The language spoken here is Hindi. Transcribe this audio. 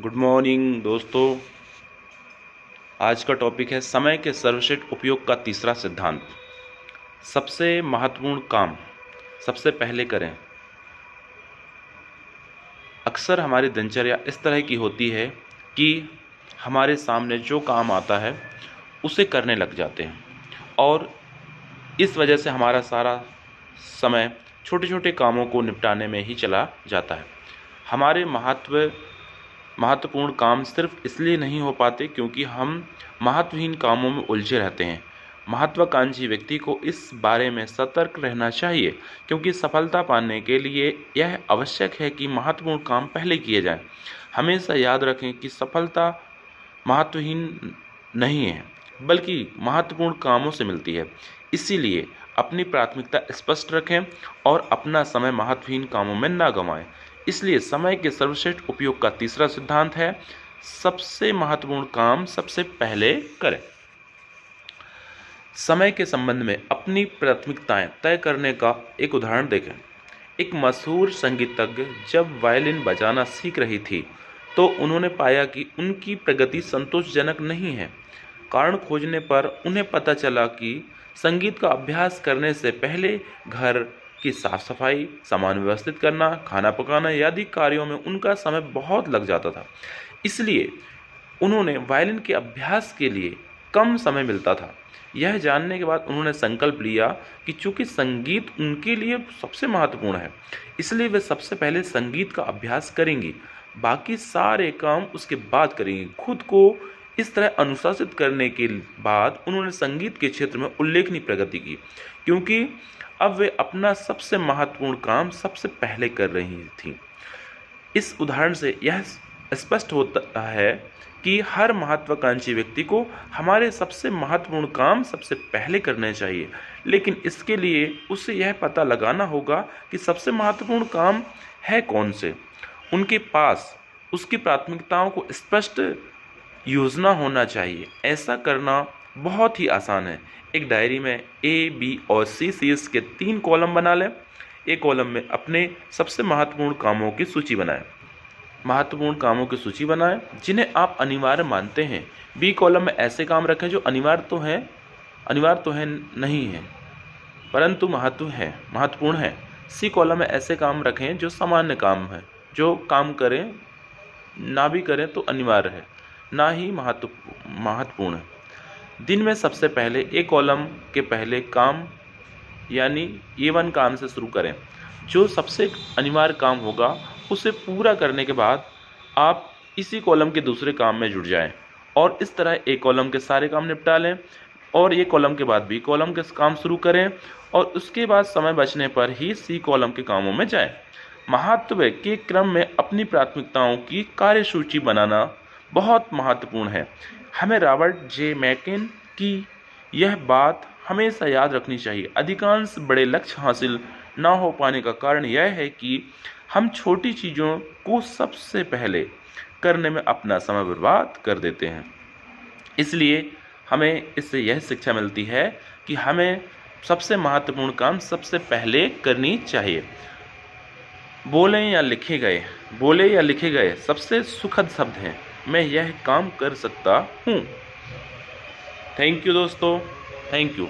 गुड मॉर्निंग दोस्तों। आज का टॉपिक है समय के सर्वश्रेष्ठ उपयोग का तीसरा सिद्धांत। सबसे महत्वपूर्ण काम सबसे पहले करें। अक्सर हमारी दिनचर्या इस तरह की होती है कि हमारे सामने जो काम आता है उसे करने लग जाते हैं और इस वजह से हमारा सारा समय छोटे छोटे कामों को निपटाने में ही चला जाता है। हमारे महत्वपूर्ण काम सिर्फ इसलिए नहीं हो पाते क्योंकि हम महत्वहीन कामों में उलझे रहते हैं। महत्वाकांक्षी व्यक्ति को इस बारे में सतर्क रहना चाहिए क्योंकि सफलता पाने के लिए यह आवश्यक है कि महत्वपूर्ण काम पहले किए जाएं। हमेशा याद रखें कि सफलता महत्वहीन नहीं है बल्कि महत्वपूर्ण कामों से मिलती है। इसीलिए अपनी प्राथमिकता स्पष्ट रखें और अपना समय महत्वहीन कामों में ना गंवाएं। इसलिए समय के सर्वश्रेष्ठ उपयोग का तीसरा सिद्धांत है, सबसे महत्वपूर्ण काम सबसे पहले करें। समय के संबंध में अपनी प्राथमिकताएं तय करने का एक उदाहरण देखें। एक मशहूर संगीतज्ञ जब वायलिन बजाना सीख रही थी तो उन्होंने पाया कि उनकी प्रगति संतोषजनक नहीं है। कारण खोजने पर उन्हें पता चला कि संगीत का अभ्यास करने से पहले घर की साफ सफाई, सामान व्यवस्थित करना, खाना पकाना आदि कार्यों में उनका समय बहुत लग जाता था। इसलिए उन्होंने वायलिन के अभ्यास के लिए कम समय मिलता था। यह जानने के बाद उन्होंने संकल्प लिया कि चूंकि संगीत उनके लिए सबसे महत्वपूर्ण है, इसलिए वे सबसे पहले संगीत का अभ्यास करेंगी, बाकी सारे काम उसके बाद करेंगी। खुद को इस तरह अनुशासित करने के बाद उन्होंने संगीत के क्षेत्र में उल्लेखनीय प्रगति की क्योंकि अब वे अपना सबसे महत्वपूर्ण काम सबसे पहले कर रही थीं। इस उदाहरण से यह स्पष्ट होता है कि हर महत्वाकांक्षी व्यक्ति को हमारे सबसे महत्वपूर्ण काम सबसे पहले करने चाहिए, लेकिन इसके लिए उसे यह पता लगाना होगा कि सबसे महत्वपूर्ण काम है कौन से। उनके पास उसकी प्राथमिकताओं को स्पष्ट योजना होना चाहिए। ऐसा करना बहुत ही आसान है। एक डायरी में ए, बी और सी सीरीज के 3 कॉलम बना लें। एक कॉलम में अपने सबसे महत्वपूर्ण कामों की सूची बनाएं जिन्हें आप अनिवार्य मानते हैं। बी कॉलम में ऐसे काम रखें जो अनिवार्य तो है नहीं है परंतु महत्वपूर्ण है। सी कॉलम में ऐसे काम रखें जो सामान्य काम है, जो काम करें ना भी करें तो अनिवार्य है, ना ही महत्वपूर्ण है। दिन में सबसे पहले एक कॉलम के पहले काम यानी A1 काम से शुरू करें। जो सबसे अनिवार्य काम होगा उसे पूरा करने के बाद आप इसी कॉलम के दूसरे काम में जुट जाएं और इस तरह एक कॉलम के सारे काम निपटा लें और ये कॉलम के बाद बी कॉलम के काम शुरू करें और उसके बाद समय बचने पर ही सी कॉलम के कामों में जाएं। महत्व के क्रम में अपनी प्राथमिकताओं की कार्यसूची बनाना बहुत महत्वपूर्ण है। हमें रॉबर्ट जे मैकिन की यह बात हमेशा याद रखनी चाहिए। अधिकांश बड़े लक्ष्य हासिल ना हो पाने का कारण यह है कि हम छोटी चीज़ों को सबसे पहले करने में अपना समय बर्बाद कर देते हैं। इसलिए हमें इससे यह शिक्षा मिलती है कि हमें सबसे महत्वपूर्ण काम सबसे पहले करनी चाहिए। बोले या लिखे गए सबसे सुखद शब्द हैं, मैं यह काम कर सकता हूँ। थैंक यू दोस्तों, थैंक यू।